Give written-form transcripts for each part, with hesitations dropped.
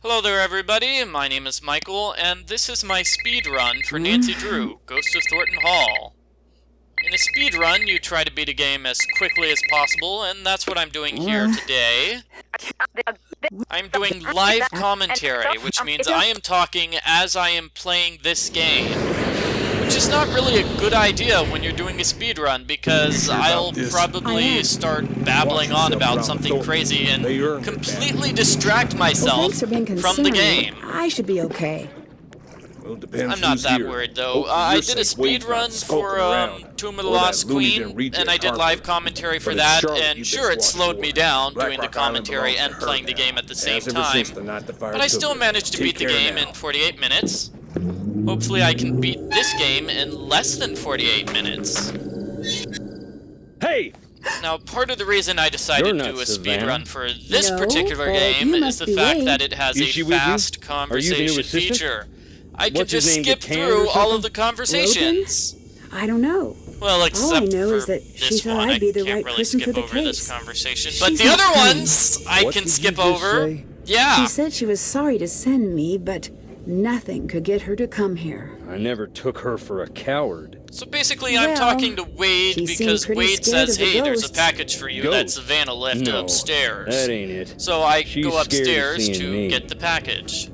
Hello there everybody, my name is Michael, and this is my speedrun for Nancy Drew, Ghost of Thornton Hall. In a speedrun, you try to beat a game as quickly as possible, and that's what I'm doing here today. I'm doing live commentary, which means I am talking as I am playing this game. Which is not really a good idea when you're doing a speedrun, because I'll probably start babbling on about something crazy and completely distract myself from the game. I should be okay. Well, depends I'm not who's that here. worried, though. Hope I you're did a safe. Wade's speedrun not skulking around. for Tomb of the Or that Lost Looney Queen, Bin reject and I did Harper. live commentary for But it's that, Charlotte and you sure, it best slowed watch me for. down Black doing the Rock Island commentary belongs and to her playing the now. game at the same As ever time. since the night the fire But I took still her. managed to Take beat the care game now. in 48 minutes. Hopefully I can beat this game in less than 48 minutes. Hey! Now, part of the reason I decided to do a speedrun for this No, particular but game you is must the be fact Wade. that it has Is a she with you? fast Are you the new conversation assistant? feature. I can What's his just name, skip Decant or through all something? of the conversations. I don't know. Well, All I except know for is that she this thought one, I'd be I the can't right really person skip for the over this case. conversation. She's But the not other coming. ones, I What can did you skip just over. say? Yeah. She said she was sorry to send me, but nothing could get her to come here. I never took her for a coward. So basically, I'm Well, talking to Wade she seemed because pretty Wade scared says, of the hey, there's a ghosts." package for you that Ghosts? Savannah left No, upstairs. that ain't it. So I She's go scared of upstairs seeing to me. get the package.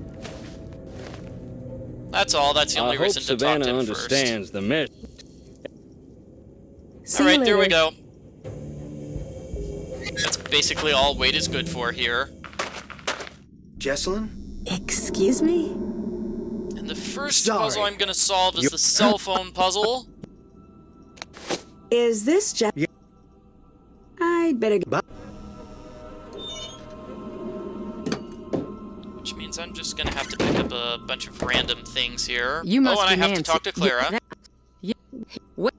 That's all. That's the I only hope reason to talk Savannah to him understands the mess. first. See you Alright, there we later. go. That's basically all Wade is good for here. Jesselyn? Excuse me? And the first Sorry. puzzle I'm gonna solve is the cell phone puzzle. Is this just... Yeah. I'd better go. Which means I'm just gonna have to pick up a bunch of random things here. You must oh, and I be have Nancy. to talk to Clara. What?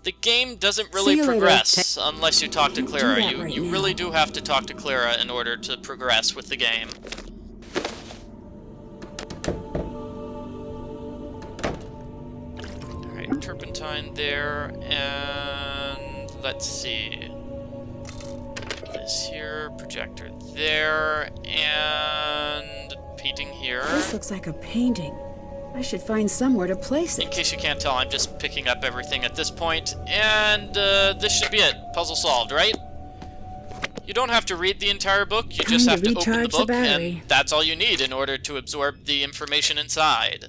The game doesn't See really you later. progress unless you talk to Can't do Clara. that You right you now. really do have to talk to Clara in order to progress with the game. Alright, turpentine there, and let's see. This here, projector there, and painting here. This looks like a painting. I should find somewhere to place In it. case you can't tell, I'm just picking up everything at this point, and this should be it. Puzzle solved, right? You don't have to read the entire book, you just Time have to to open the recharge the book, battery. and that's all you need in order to absorb the information inside.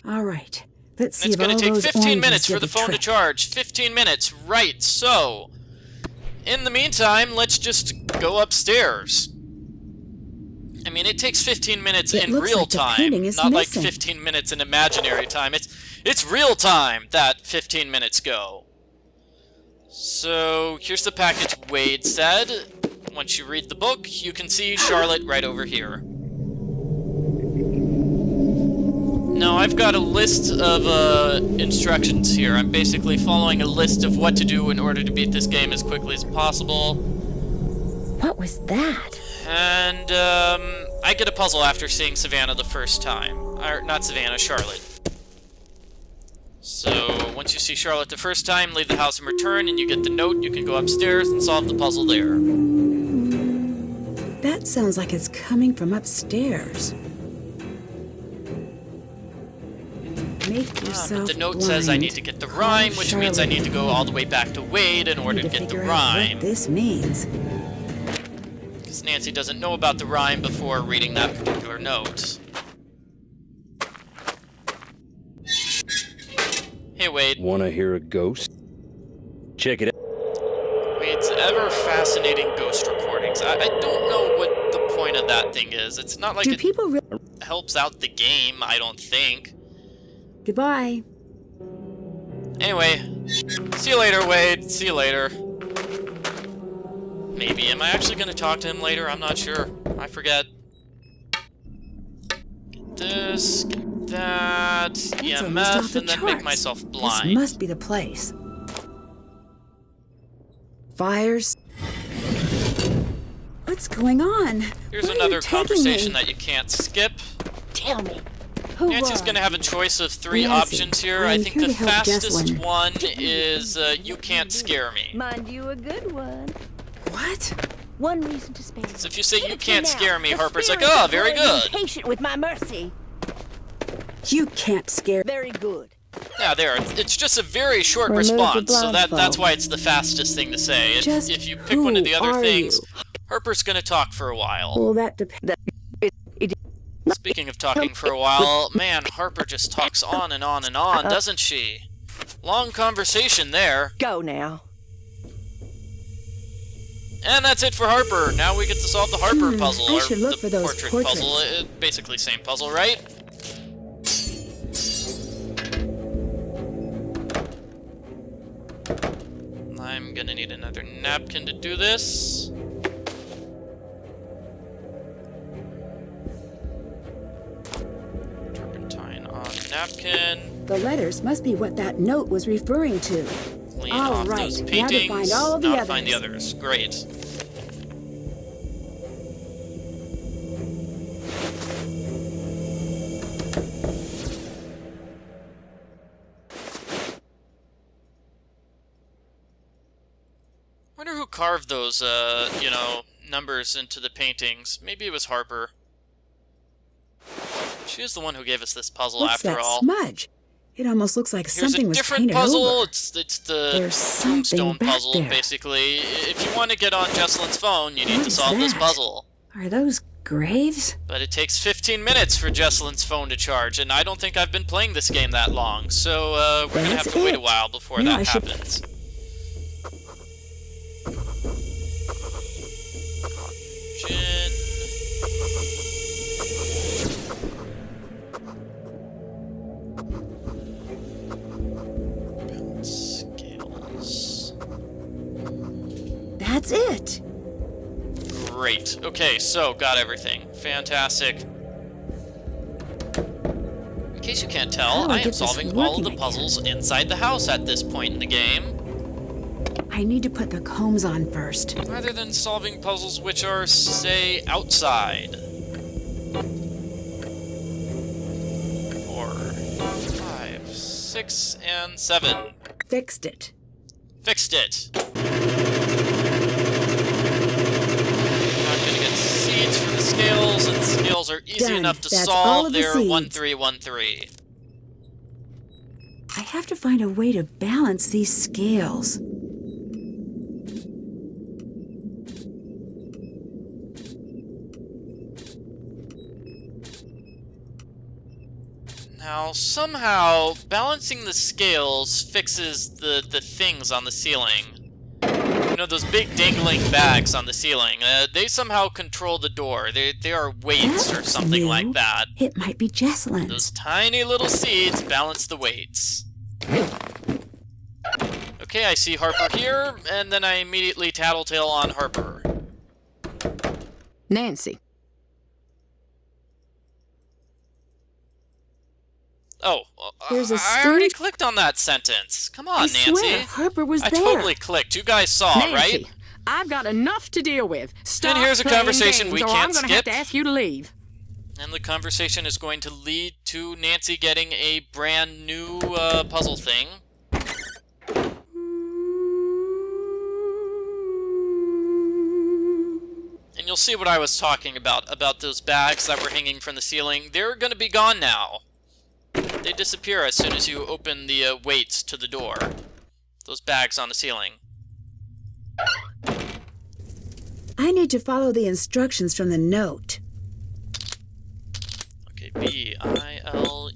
All right. Let's see And it's if going all to take those 15 oranges minutes did for the phone to trick. charge. 15 minutes, right, so... In the meantime, let's just go upstairs. I mean, it takes 15 minutes It in looks real like the time, painting is not missing. like 15 minutes in imaginary time. It's real time that 15 minutes go. So, here's the package Wade said. Once you read the book, you can see Charlotte right over here. Now, I've got a list of instructions here. I'm basically following a list of what to do in order to beat this game as quickly as possible. What was that? And, I get a puzzle after seeing Savannah the first time. Or, not Savannah, Charlotte. So, once you see Charlotte the first time, leave the house and return, and you get the note, you can go upstairs and solve the puzzle there. That sounds like it's coming from upstairs. Make yourself But the note says I need to get the rhyme, which means I need to go all the way back to Wade in order to get the rhyme. What this means. Because Nancy doesn't know about the rhyme before reading that particular note. Hey, Wade. Wanna hear a ghost? Check it out. Wade's ever-fascinating ghost recordings. I don't know what the point of that thing is. It's not like Do it people really... helps out the game, I don't think. Goodbye. Anyway, see you later, Wade. See you later. Maybe. Am I actually going to talk to him later? I'm not sure. I forget. Get this, get that, That's almost off EMF, the and then charts. make myself This blind. must be the place. Fires. What's going on? Here's Where are you another taking conversation me? that you can't skip. Tell me. Who Nancy's are going to have a you? choice of 3 Nancy, options here. I I'm think here the to help fastest Jesselyn. one is, you can't scare me. Mind you, a good one. What? One reason to spare. So if you say you Give it to can't now. scare me, The Harper's like, spirit oh, of very the Lord good. be patient with my mercy. You can't scare. Very good. Yeah, there. It's just a very short Remove the response, so that's blindfold. why it's the fastest thing to say. Just If you pick one of the other who are things, you? Harper's gonna talk for a while. Well, that depends. Speaking of talking for a while, man, Harper just talks on and on and on, doesn't she? Long conversation there. Go now. And that's it for Harper. Now we get to solve the Harper puzzle, I or should look the for those portrait portraits. puzzle. Basically same puzzle, right? I'm gonna need another napkin to do this. Turpentine on napkin. The letters must be what that note was referring to. Clean All off right, those now to paintings. find all the now to find the others. others. Great. Wonder who carved those, numbers into the paintings. Maybe it was Harper. She is the one who gave us this puzzle, What's after that all. smudge? It almost looks like Here's something a was different painted puzzle. over. It's the There's something tombstone back puzzle, there. basically. If you want to get on Jesselyn's phone, you need What to is solve this that? puzzle. Are those graves? But it takes 15 minutes for Jesselyn's phone to charge, and I don't think I've been playing this game that long, so we're gonna have That's to wait a it. while before No, that I should- happens. Gin. Balance scales. That's it. Great. Okay, so got everything. Fantastic. In case you can't How tell, do I I am get this solving all of working the again? puzzles inside the house at this point in the game, I need to put the combs on first. rather than solving puzzles which are, say, outside. 4, 5, 6, and 7. Fixed it. Fixed it. Now I'm gonna get seeds for the scales, and scales are easy Done. enough to That's all solve. of the They're seeds. 1313. I have to find a way to balance these scales. Now, somehow, balancing the scales fixes the things on the ceiling. You know, those big dangling bags on the ceiling. They somehow control the door. They are weights or That's something new. like that. It might be Jesselyn's. Those tiny little seeds balance the weights. Okay, I see Harper here, and then I immediately tattletale on Harper. Nancy. Oh, There's a I already strange- clicked on that sentence. Come I on, Nancy. swear, Harper was I there. totally clicked. You guys saw, Nancy, right? I've got enough to deal with. Stop here's a playing conversation games, we or can't I'm gonna skip. have to ask you to leave. And the conversation is going to lead to Nancy getting a brand new puzzle thing. And you'll see what I was talking about those bags that were hanging from the ceiling. They're going to be gone now. They disappear as soon as you open the weights to the door. Those bags on the ceiling. I need to follow the instructions from the note. Okay, B-I-L-E-O.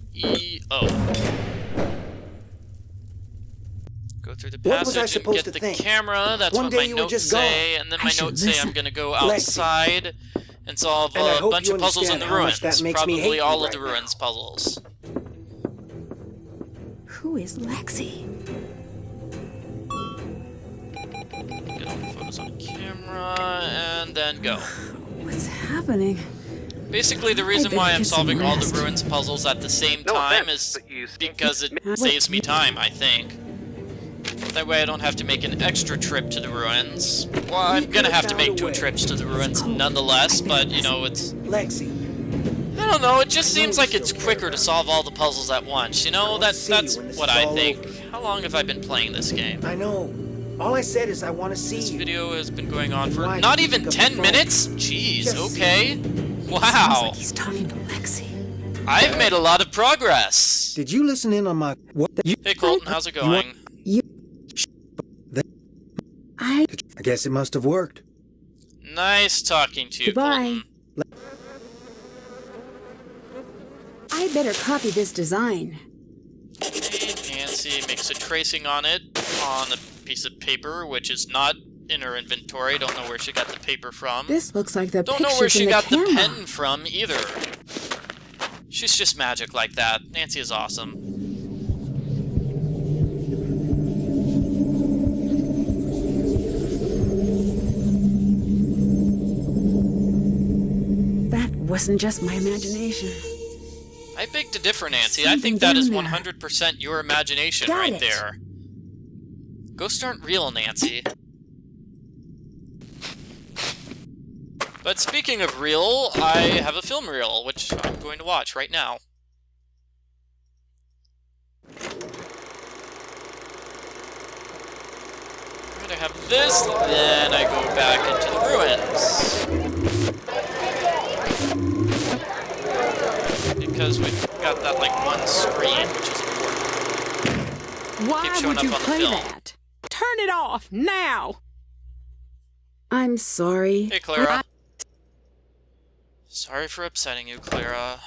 Go through the What was I passage and supposed get to the think? camera. That's One what day my you were notes just say. gone. And then I my should notes say listen. I'm going to go Lexi. outside and solve And I a hope bunch you of puzzles in understand the how much ruins. that makes me hate Probably you all of right the now. ruins puzzles. Who is Lexi? Get all the photos on camera, and then go. What's happening? Basically, the reason better why I'm get some solving all the rest. ruins puzzles at the same No time offense, is but you because it What? saves me time, I think. That way I don't have to make an extra trip to the ruins. Well, I'm gonna have to make 2 trips to the ruins nonetheless, but, you know, it's... Lexi, I don't know, it just seems like it's quicker to solve all the puzzles at once, you know? That's see you when this what is I all think. over. How long have I been playing this game? I know. All I said is I want to see This you. video has been going on for Why not did you even pick up 10 the phone? minutes? Jeez, Just okay. Sounds Wow. like he's talking to Lexi. I've made a lot of progress. Did you listen in on my... What? Hey Colton, how's it You want- going? I... I guess it must have worked. Nice talking to you, Goodbye. Colton. I better copy this design. Okay, Nancy makes a tracing on it on a piece of paper, which is not in her inventory. Don't know where she got the paper from. This looks like the Don't picture know where from she the got camera. the pen from either. She's just magic like that. Nancy is awesome. That wasn't just my imagination. I beg to differ, Nancy. I Something think that is down there. 100% your imagination Got right it. there. Ghosts aren't real, Nancy. But speaking of real, I have a film reel, which I'm going to watch right now. I'm gonna have this, then I go back into the ruins. Because we've got that, like, one screen, which is important. Why showing would up you on the play film. that? Turn it off now. I'm sorry. Hey, Clara. Sorry for upsetting you, Clara.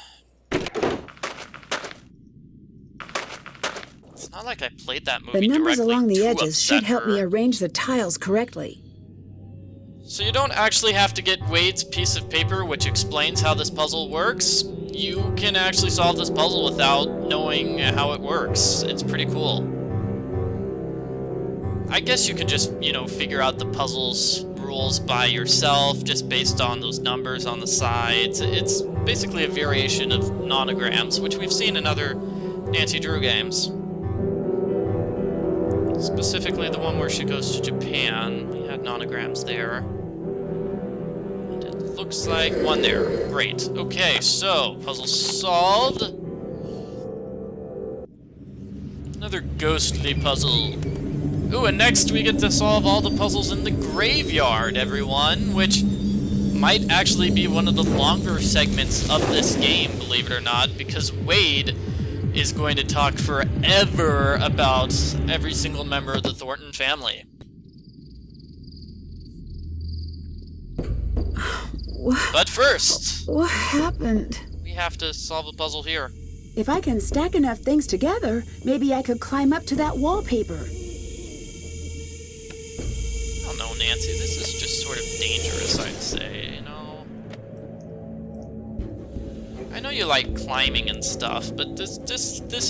It's not like I played that movie The numbers directly along the to edges should upset help her. me arrange the tiles correctly. So you don't actually have to get Wade's piece of paper which explains how this puzzle works. You can actually solve this puzzle without knowing how it works. It's pretty cool. I guess you could just, you know, figure out the puzzle's rules by yourself, just based on those numbers on the sides. It's basically a variation of nonograms, which we've seen in other Nancy Drew games. Specifically the one where she goes to Japan. We had nonograms there. And it looks like one there. Great. Okay, so, puzzle solved. Another ghostly puzzle. Ooh, and next we get to solve all the puzzles in the graveyard, everyone, which might actually be one of the longer segments of this game, believe it or not, because Wade is going to talk forever about every single member of the Thornton family. But first, What happened? we have to solve a puzzle here. If I can stack enough things together, maybe I could climb up to that wallpaper. I don't know, Nancy, this is just sort of dangerous, I'd say, you know? I know you like climbing and stuff, but this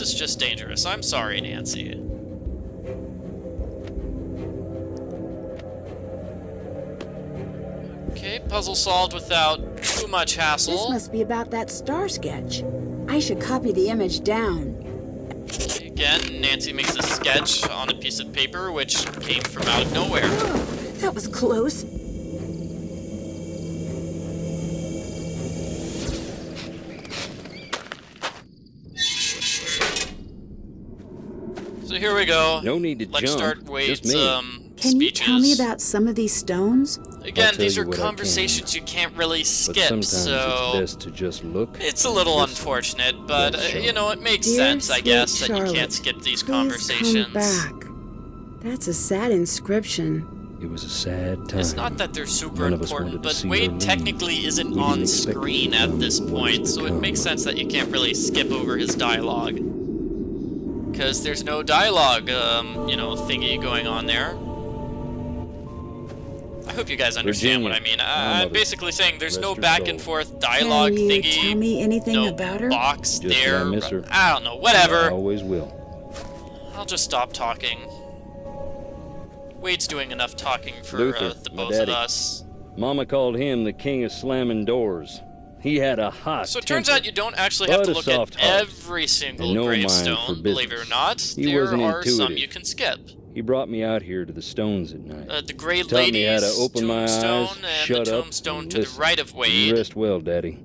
is just dangerous. I'm sorry, Nancy. Okay, puzzle solved without too much This hassle. must be about that star sketch. I should copy the image down. Again, Nancy makes a sketch on a piece of paper, which came from out of nowhere. Whoa, that was close. So here we go. No need to Let's jump. start Wade's Just me. Can speeches. you tell me about some of these stones? Again, I'll these tell are you what I can. conversations you can't really But skip, sometimes so it's best to just look. it's a little listen. unfortunate, but Yes, Charlotte. you know, it makes Dear sense, I sweet guess, that you Charlotte, can't skip these please conversations. come back. That's a sad inscription. It was a sad time. It's not that they're super None of us important, wanted to but see her Wade leave. technically isn't We on didn't expect it screen to at come this what was point, to so it come. makes sense that you can't really skip over his dialogue. Because there's no dialogue, you know, thingy going on there. I hope you guys understand what I mean. I'm basically saying there's no Rest her back and soul. forth dialogue Can you thingy. tell me anything No about her? box Just that there. I miss her. I don't know, I whatever. always will. I'll just stop talking. Wade's doing enough talking for Luther, the my both of daddy. us. Mama called him the king of slamming doors. He had a hot So it turns temper. out you don't actually have but to a look at soft heart, every single and no mind for gravestone, believe it or business. not. He There wasn't are some intuitive. you can skip. He brought me out here to the stones at night. The Grey Taught me how to Lady's open my eyes, tombstone and shut the up, tombstone and to the listen. right of You Wade. rest well, Daddy.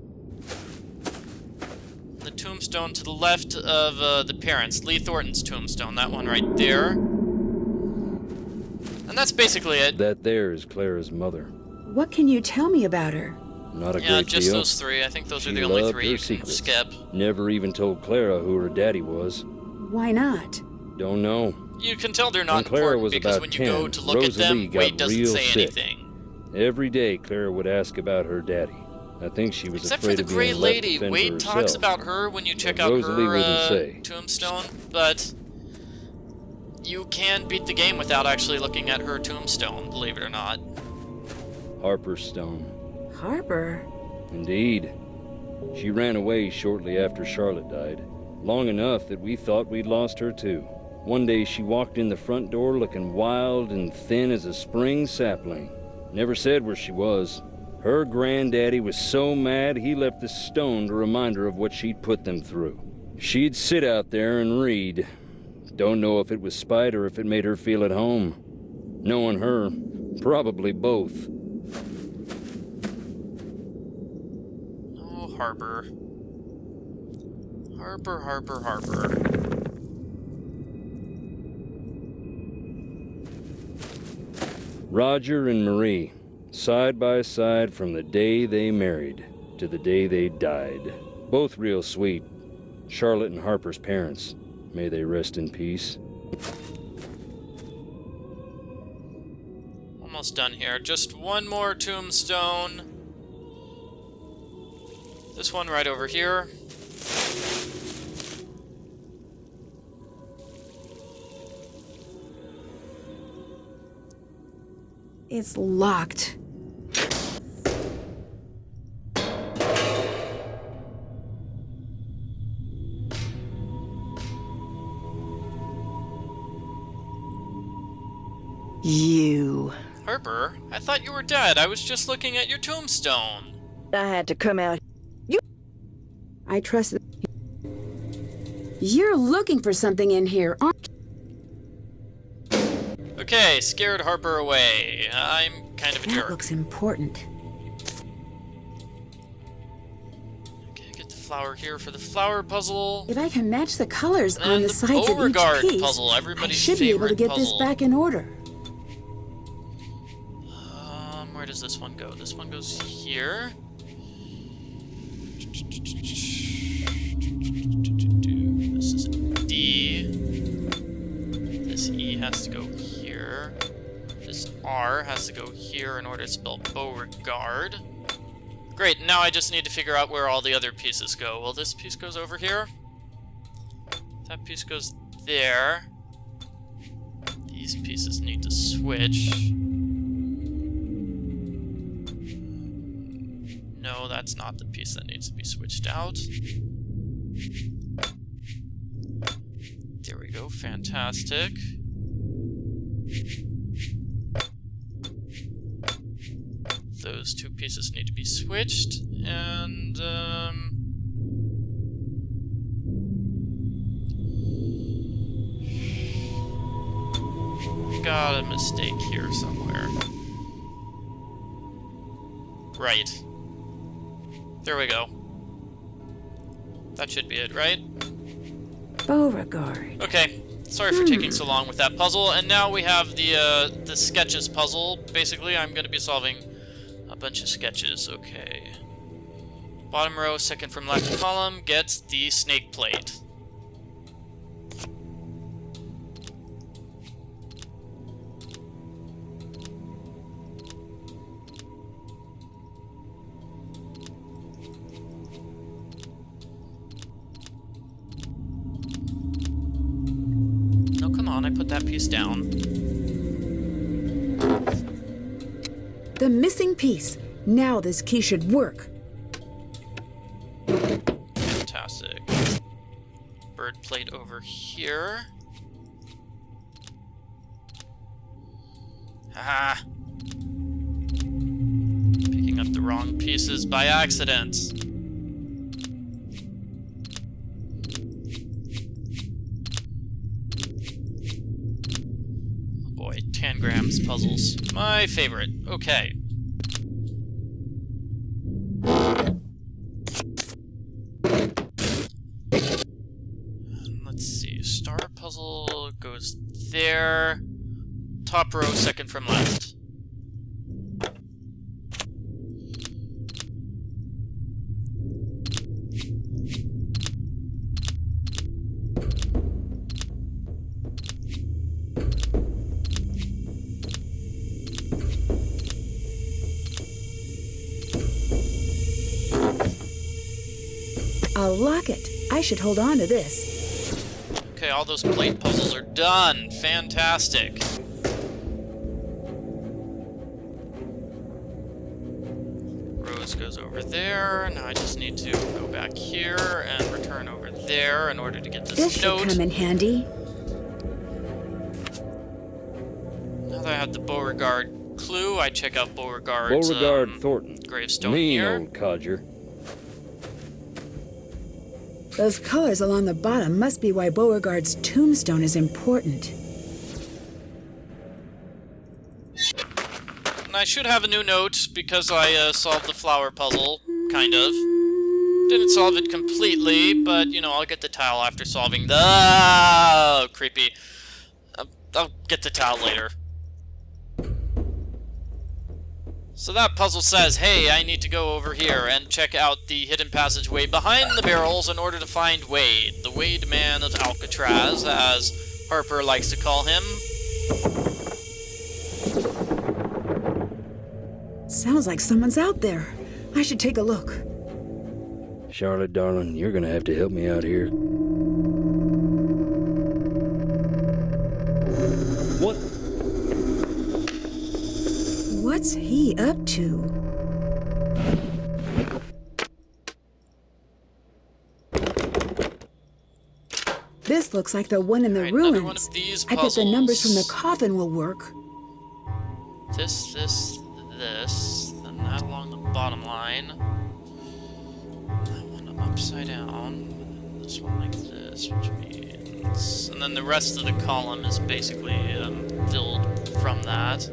The tombstone to the left of the parents, Lee Thornton's tombstone, that one right there. And And that's basically it. That there is Clara's mother. What can you tell me about her? Not a Yeah, great just deal. those three. I think those She are the only loved three her you can secrets. skip. Never even told Clara who her daddy was. Why not? Don't know. You can tell they're When not Clara important was because about when you 10, go to look at Rosalie them, got Wade doesn't real say sick. anything. Every day, Clara would ask about her daddy. I think she was Except for afraid the of Gray being left to Lady, fend for Wade herself. talks about her when you check But out Rosalie wouldn't her say. tombstone, but you can beat the game without actually looking at her tombstone, believe it or not. Harper's Stone. Harper? Indeed. She ran away shortly after Charlotte died. Long enough that we thought we'd lost her too. One day she walked in the front door looking wild and thin as a spring sapling. Never said where she was. Her granddaddy was so mad he left the stone to remind her of what she'd put them through. She'd sit out there and read. Don't know if it was spite or if it made her feel at home. Knowing her, probably both. Oh, Harper. Harper. Roger and Marie, side by side from the day they married to the day they died. Both real sweet. Charlotte and Harper's parents. May they rest in peace. Almost done here. Just one more tombstone. This one right over here. It's locked. You. Harper, I thought you were dead. I was just looking at your tombstone. I had to come out. I trust that. You're looking for something in here, aren't you? Okay, scared Harper away. I'm kind of a That jerk. looks important. Okay, get the flower here for the flower puzzle. If I can match the colors on And the the sides of each Beauregard piece, puzzle, I everybody's should be able to favorite get puzzle. this back in order. Where does this one go? This one goes here. This is D. This E has to go here. This R has to go here in order to spell Beauregard. Great, now I just need to figure out where all the other pieces go. Well, this piece goes over here. That piece goes there. These pieces need to switch. No, that's not the piece that needs to be switched out. There we go, fantastic. Those two pieces need to be switched, and, got a mistake here somewhere. Right. There we go. That should be it, right? Beauregard. Okay. Sorry for taking so long with that puzzle. And now we have the sketches puzzle. Basically, I'm going to be solving a bunch of sketches. Okay. Bottom row, second from left column, gets the snake plate. No, come on, I put that piece down. The missing piece. Now this key should work. Fantastic. Bird plate over here. Ah. Picking up the wrong pieces by accident. Oh boy, tangrams puzzles. My favorite. Okay. Let's see. Star puzzle goes there. top row, second from left. A locket. I should hold on to this. Okay, all those plate puzzles are done. Fantastic. Rose goes over there. Now I just need to go back here and return over there in order to get this This note. should come in handy. Now that I have the Beauregard clue, I check out Beauregard's Beauregard Thornton. gravestone Mean here. old codger. Those colors along the bottom must be why Beauregard's tombstone is important. And I should have a new note because I solved the flower puzzle, kind of. Didn't solve it completely, but, you know, I'll get the tile after solving the... Oh, creepy. I'll get the tile later. So that puzzle says, hey, I need to go over here and check out the hidden passageway behind the barrels in order to find Wade, the Wade man of Alcatraz, as Harper likes to call him. Sounds like someone's out there. I should take a look. Charlotte, darling, you're gonna have to help me out here. What? What's he up to? This looks like the one in the Alright, another ruins. one of these I bet the numbers from the puzzles. coffin will work. This, then that along the bottom line. That one upside down. This one like this, which means... And then the rest of the column is basically filled from that.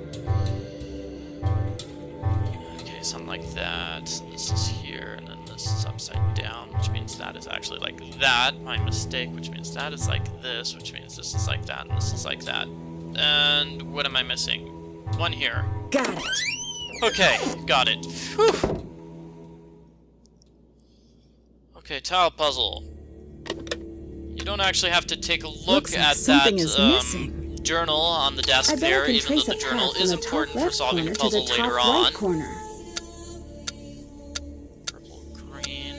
Okay, something like that. This is here, and then this is upside down, which means that is actually like that. My mistake, which means that is like this, which means this is like that, and this is like that. And what am I missing? One here. Got it. Okay, got it. Whew. Okay, tile puzzle. You don't actually have to take a look Looks like at something that is missing. journal on the desk I bet there, I can even though trace a the journal path from is the top important for left solving a corner to puzzle the top later right on. corner. Purple, green,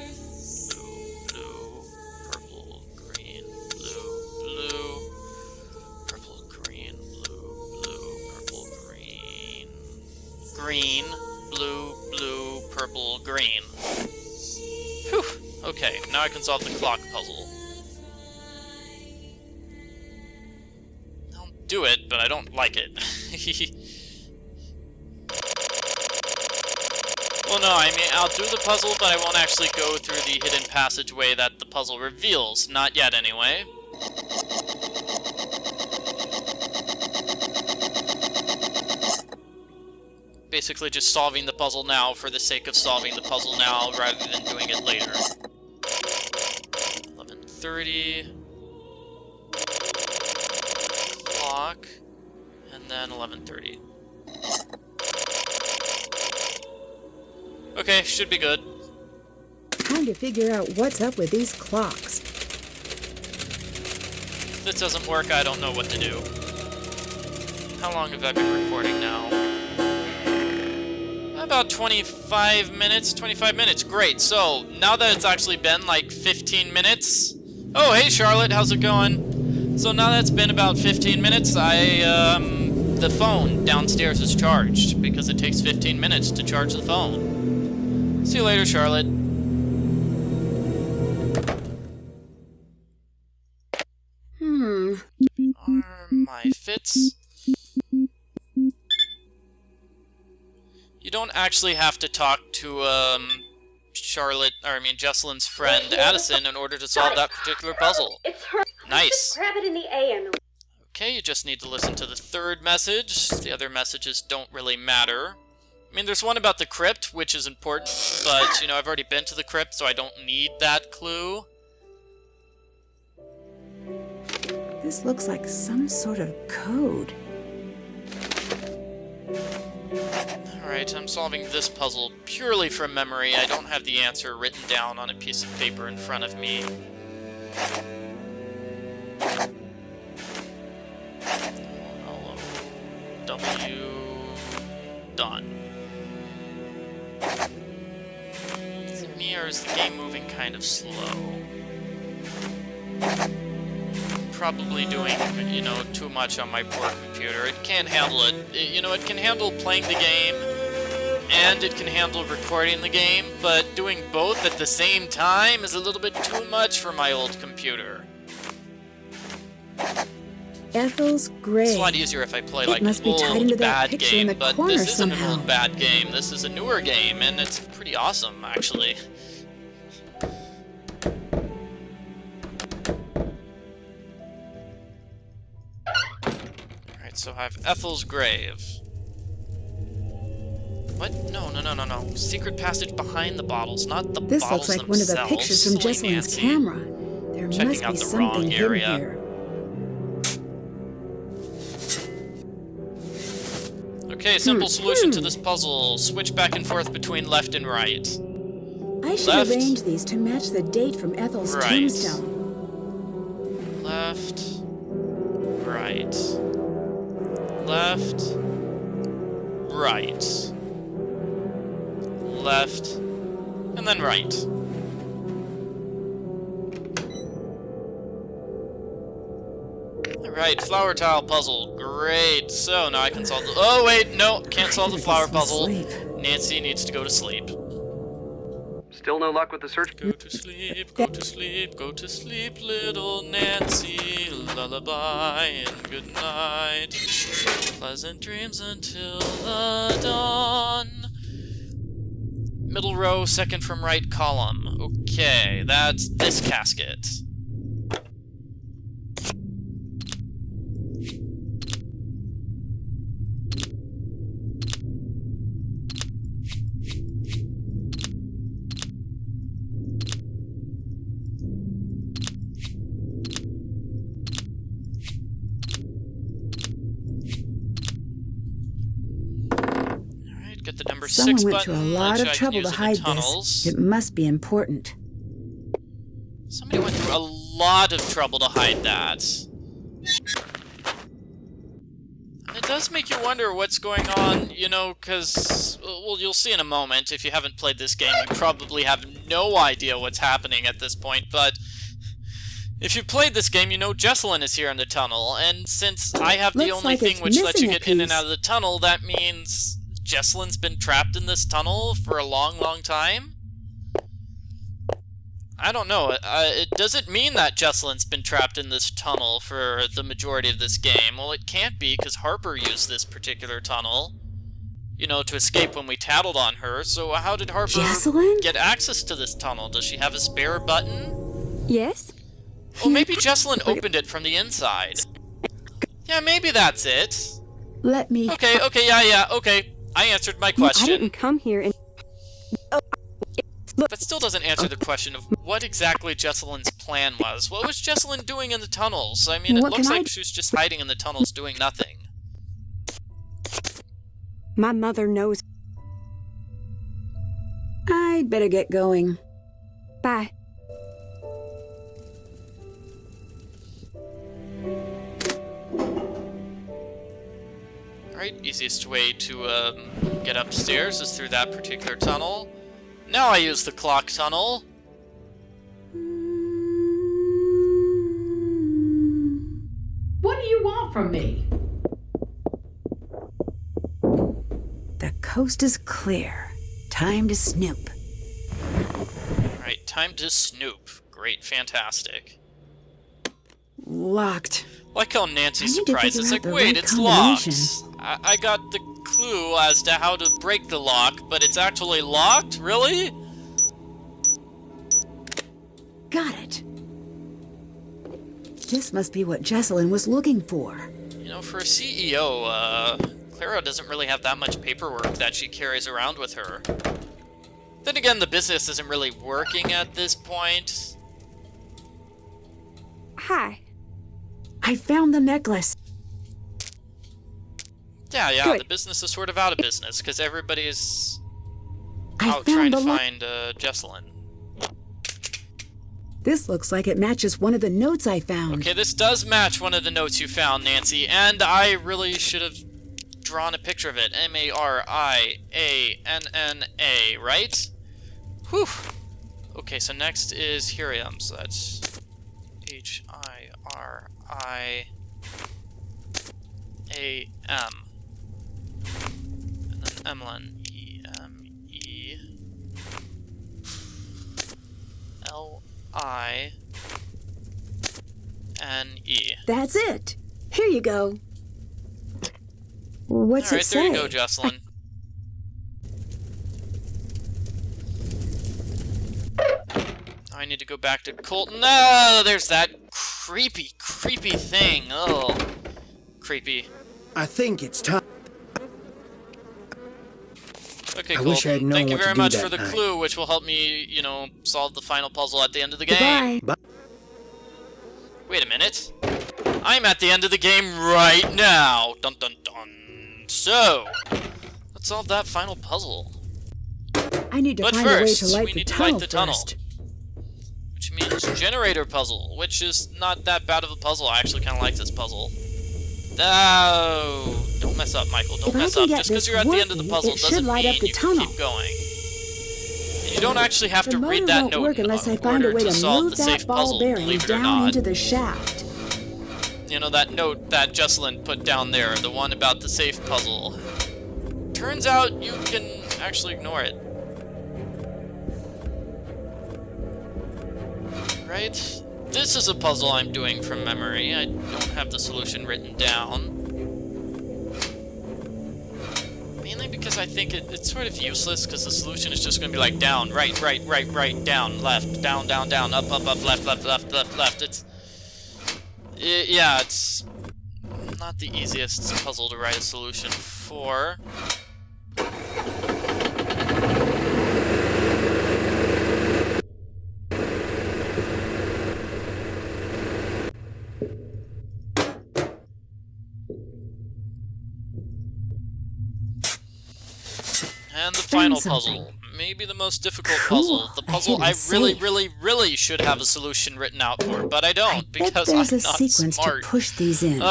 blue, purple, green, blue, purple, green, blue, purple, green, green, blue, purple, green. Whew. Okay, now I can solve the clock puzzle. I'll do it, but I don't like it. Well, no, I mean, I'll do the puzzle, but I won't actually go through the hidden passageway that the puzzle reveals. Not yet, anyway. Basically just solving the puzzle now for the sake of solving the puzzle now, rather than doing it later. 11:30... Clock... And then 11:30. Okay, should be good. Time to figure out what's up with these clocks. If this doesn't work, I don't know what to do. How long have I been recording now? About 25 minutes. 25 minutes, great. So, now that it's actually been like 15 minutes... Oh, hey Charlotte, how's it going? So now that it's been about 15 minutes, the phone downstairs is charged, because it takes 15 minutes to charge the phone. See you later, Charlotte. Are my fits? You don't actually have to talk to, Jesselyn's friend Addison in order to solve that particular puzzle. It's her. Nice. Just grab it in the A and Okay, you just need to listen to the third message. The other messages don't really matter. I mean, there's one about the crypt, which is important, but, you know, I've already been to the crypt, so I don't need that clue. This looks like some sort of code. Alright, I'm solving this puzzle purely from memory. I don't have the answer written down on a piece of paper in front of me. W... Done. Is it me or is the game moving kind of slow? Probably doing, you know, too much on my poor computer. It can't handle it. You know, it can handle playing the game, and it can handle recording the game, but doing both at the same time is a little bit too much for my old computer. Ethel's grave. It's a lot easier if I play, It like, must an be tied into old that bad picture in game, the but corner this isn't an somehow. old bad game. This is a newer game, and it's pretty awesome, actually. Alright, so I have Ethel's grave. What? No. Secret passage behind the bottles, not the This bottles looks like one of the themselves. pictures from Silly Jessalyn's Nancy. camera. There Checking must out be the something wrong hidden area. here. Okay, simple solution to this puzzle. Switch back and forth between left and right. I should Left. arrange these to match the date from Ethel's Right. tombstone. Left. Right. Left. Right. Left. And then right. Alright, flower tile puzzle. Great. So now I can solve the... Oh, wait, no. Can't solve the flower puzzle. Sleep. Nancy needs to go to sleep. Still no luck with the search. Go to sleep, go to sleep, go to sleep, little Nancy. Lullaby and good night. Pleasant dreams until the dawn. Middle row, second from right column. Okay, that's this casket. Get the number Someone 6 went button, to a lot which of I can trouble use to in hide the tunnels. this. It must be important. Somebody went through a lot of trouble to hide that. And it does make you wonder what's going on, you know, because, well, you'll see in a moment. If you haven't played this game, you probably have no idea what's happening at this point, but if you've played this game, you know Jessalyn is here in the tunnel, and since I have the Looks only like thing it's which lets you missing a get in and piece. out of the tunnel, that means Jessalyn's been trapped in this tunnel for a long, long time? I don't know. Does it mean that Jessalyn's been trapped in this tunnel for the majority of this game? Well, it can't be, because Harper used this particular tunnel, you know, to escape when we tattled on her. So how did Harper Jessalyn? get access to this tunnel? Does she have a spare button? Yes? Well, maybe Jessalyn opened it from the inside. Yeah, maybe that's it. Let me... Okay, yeah, okay. I answered my I question. didn't come here and... That still doesn't answer the question of what exactly Jessalyn's plan was. What was Jessalyn doing in the tunnels? I mean, it What looks can I like she was just hiding in the tunnels doing nothing. My mother knows. I'd better get going. Bye. Alright, easiest way to get upstairs is through that particular tunnel. Now I use the clock tunnel. What do you want from me? The coast is clear. Time to snoop. Alright, time to snoop. Great, fantastic. Locked. Like how Nancy's I need to surprised. It's figure like, out the wait, right it's locked. combination. I got the clue as to how to break the lock, but it's actually locked? Really? Got it. This must be what Jessalyn was looking for. You know, for a CEO, Clara doesn't really have that much paperwork that she carries around with her. Then again, the business isn't really working at this point. Hi. I found the necklace. Yeah, Good. the business is sort of out of business, because everybody's I out trying found to the find Jesselyn. This looks like it matches one of the notes I found. Okay, this does match one of the notes you found, Nancy, and I really should have drawn a picture of it. M-A-R-I-A-N-N-A, right? Whew. Okay, so next is Hiriam, so that's H-I-R-I-A-M. And then Emlyn, E-M-E-L-I-N-E. That's it. Here you go. What's Alright, it say? there you go, Jesselyn. I need to go back to Colton. No, there's that creepy thing. Oh, creepy. I think it's time. Okay, I Colton. wish I had known Thank you what to very do much that for the night. clue, which will help me, you know, solve the final puzzle at the end of the game. Goodbye. Bye. Wait a minute. I'm at the end of the game right now. Dun dun dun. So, let's solve that final puzzle. I need to But find a way first, to light we the need to tunnel light the tunnel. first. Which means generator puzzle, which is not that bad of a puzzle. I actually kind of like this puzzle. No, don't mess up, Michael. Don't If I mess can up. get Just because this you're at the end of the working, puzzle it should doesn't light mean up the you can tunnel. keep going. And you don't actually have The to motor read that won't note work unless I in find a order way to to solve move the that safe ball puzzle, bearing believe it or down not. into the shaft. You know, that note that Jesselyn put down there, the one about the safe puzzle. Turns out you can actually ignore it. Right? This is a puzzle I'm doing from memory. I don't have the solution written down. Mainly because I think it's sort of useless, because the solution is just going to be like down, right, down, left, down, down, up, left, left. Yeah, it's not the easiest puzzle to write a solution for. And the final something. puzzle. Maybe the most difficult Cool, puzzle. The a puzzle hidden I really, safe. really should have a solution written out for, but I don't, I bet because there's I'm a not sequence smart. to push these in. Okay,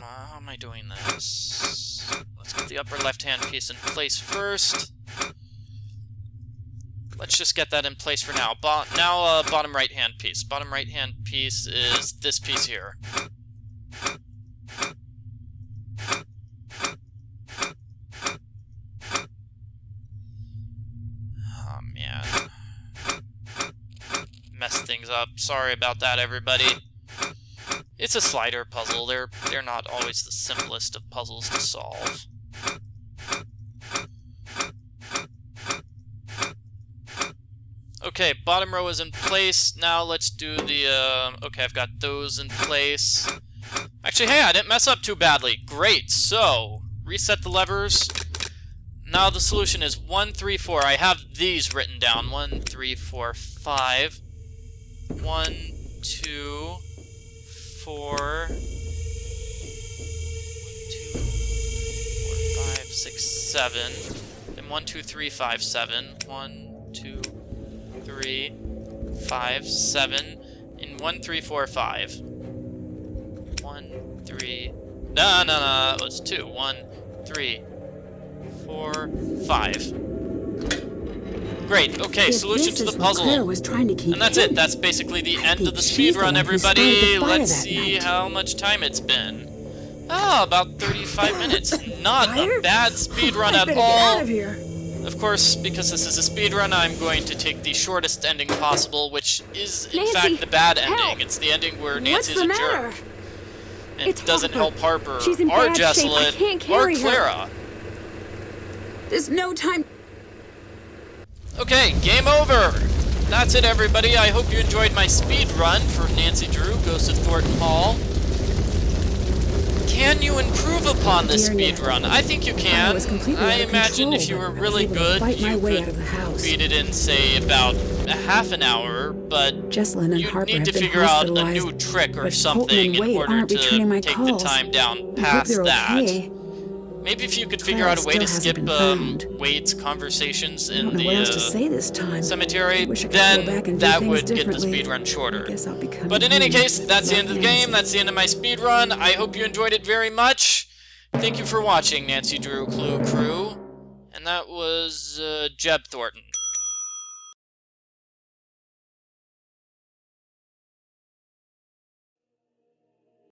how am I doing this? Let's get the upper left-hand piece in place first. Let's just get that in place for now. Bottom right-hand piece. Bottom right-hand piece is this piece here. Oh, man. Messed things up. Sorry about that, everybody. It's a slider puzzle. They're not always the simplest of puzzles to solve. Okay, bottom row is in place. Now let's do the, okay, I've got those in place. Actually, hey, I didn't mess up too badly. Great, so, reset the levers. Now the solution is 1, 3, 4. I have these written down. 1, 3, 4, 5. 1, 2, 4. 1, 2, 4, 5, 6, 7. Then 1, 2, 3, 5, 7. 1, 2, 3, 5, 7. And 1, 3, 4, 5. 1, 3. No. It was 2. 1, 3, 4, 5. Great. Okay, If solution this to is the what Claire puzzle. was trying to keep And that's it. hidden, That's basically the end think of the she's the speedrun, one who started everybody. the fire Let's that see night. how much time it's been. Oh, about 35 minutes. Not a Fire? bad speedrun I at better get all. out of here. Of course, because this is a speedrun, I'm going to take the shortest ending possible, which is, in Nancy, fact, the bad ending. help. It's the ending where What's Nancy's the a matter? jerk. And It's it doesn't Harper. help Harper, She's in or bad shape. I Jesselyn, can't or carry her. Clara. There's no time. Okay, game over! That's it, everybody. I hope you enjoyed my speed run for Nancy Drew, Ghost of Thornton Hall. can you improve upon this Dear Nick, speedrun? I think you I can. was completely I out of imagine control, if you but were I was really able to good, fight my you way could out of the house. beat it in, say, about a half an hour, but Jesslyn and you Harper need have to been figure out a hospitalized, new trick or but something Colton and in Wade order aren't returning my to take calls. the time down I hope past they're that. okay. Maybe if you could figure Clara out a way to still skip hasn't been found. Wade's conversations I in don't know the what else to say this time. cemetery, I wish I could go back then and do that things would get the differently. speedrun shorter. I guess I'll be coming But in any home. case, that's the Love, end of the Nancy. game. That's the end of my speedrun. I hope you enjoyed it very much. Thank you for watching, Nancy Drew Clue Crew. And that was Jeb Thornton.